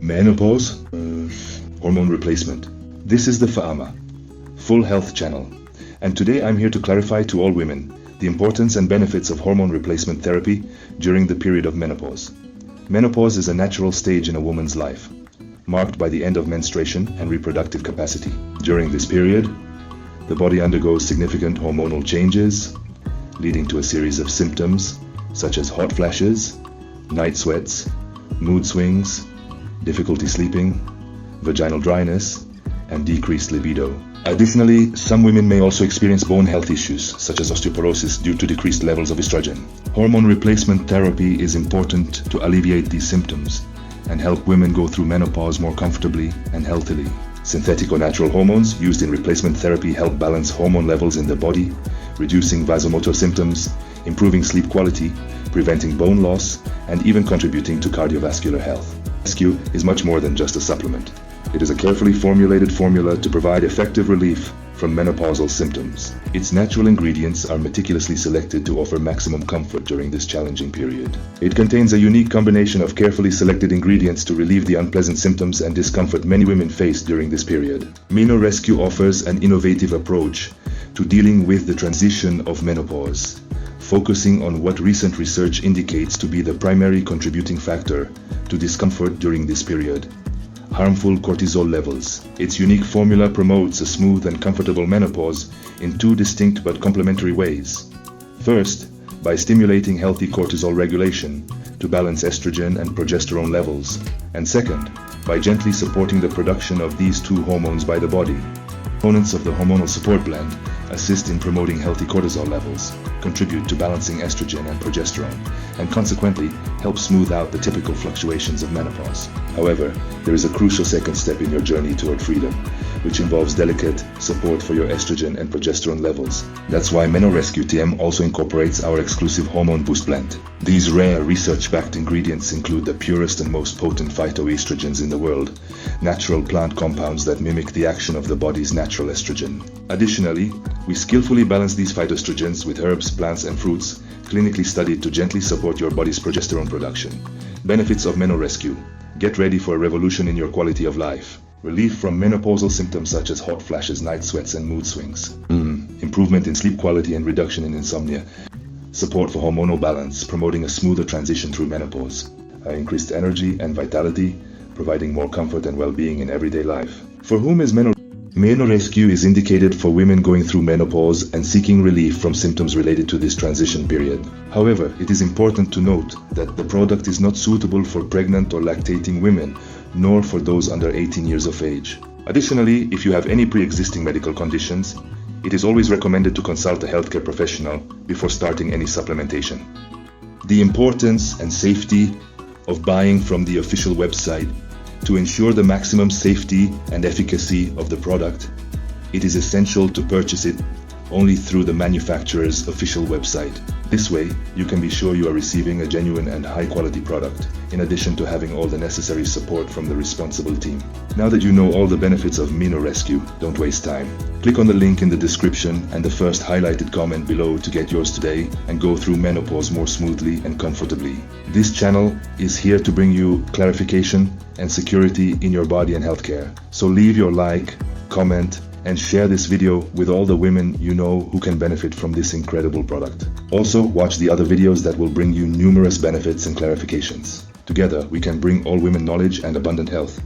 Menopause, hormone replacement. This is the FaAmMa, Full Health channel, and today I'm here to clarify to all women the importance and benefits of hormone replacement therapy during the period of menopause. Menopause is a natural stage in a woman's life, marked by the end of menstruation and reproductive capacity. During this period, the body undergoes significant hormonal changes, leading to a series of symptoms such as hot flashes, night sweats, mood swings, difficulty sleeping, vaginal dryness, and decreased libido. Additionally, some women may also experience bone health issues such as osteoporosis due to decreased levels of estrogen. Hormone replacement therapy is important to alleviate these symptoms and help women go through menopause more comfortably and healthily. Synthetic or natural hormones used in replacement therapy help balance hormone levels in the body, reducing vasomotor symptoms, improving sleep quality, preventing bone loss, and even contributing to cardiovascular health. Menorescue is much more than just a supplement. It is a carefully formulated formula to provide effective relief from menopausal symptoms. Its natural ingredients are meticulously selected to offer maximum comfort during this challenging period. It contains a unique combination of carefully selected ingredients to relieve the unpleasant symptoms and discomfort many women face during this period. Menorescue offers an innovative approach to dealing with the transition of menopause, focusing on what recent research indicates to be the primary contributing factor to discomfort during this period: harmful cortisol levels. Its unique formula promotes a smooth and comfortable menopause in two distinct but complementary ways. First, by stimulating healthy cortisol regulation to balance estrogen and progesterone levels, and second, by gently supporting the production of these two hormones by the body. Components of the hormonal support blend assist in promoting healthy cortisol levels, contribute to balancing estrogen and progesterone, and consequently help smooth out the typical fluctuations of menopause. However, there is a crucial second step in your journey toward freedom, which involves delicate support for your estrogen and progesterone levels. That's why Menorescue TM also incorporates our exclusive hormone boost blend. These rare research-backed ingredients include the purest and most potent phytoestrogens in the world, natural plant compounds that mimic the action of the body's natural estrogen. Additionally, we skillfully balance these phytoestrogens with herbs, plants, and fruits, clinically studied to gently support your body's progesterone production. Benefits of Menorescue: get ready for a revolution in your quality of life. Relief from menopausal symptoms such as hot flashes, night sweats, and mood swings. Improvement in sleep quality and reduction in insomnia. Support for hormonal balance, promoting a smoother transition through menopause. Increased energy and vitality, providing more comfort and well-being in everyday life. For whom is Menorescue is indicated for women going through menopause and seeking relief from symptoms related to this transition period. However, it is important to note that the product is not suitable for pregnant or lactating women, nor for those under 18 years of age. Additionally, if you have any pre-existing medical conditions, it is always recommended to consult a healthcare professional before starting any supplementation. The importance and safety of buying from the official website. To ensure the maximum safety and efficacy of the product, it is essential to purchase it only through the manufacturer's official website. This way, you can be sure you are receiving a genuine and high-quality product, in addition to having all the necessary support from the responsible team. Now that you know all the benefits of Menorescue, don't waste time. Click on the link in the description and the first highlighted comment below to get yours today and go through menopause more smoothly and comfortably. This channel is here to bring you clarification and security in your body and healthcare. So leave your like, comment, and share this video with all the women you know who can benefit from this incredible product. Also, watch the other videos that will bring you numerous benefits and clarifications. Together, we can bring all women knowledge and abundant health.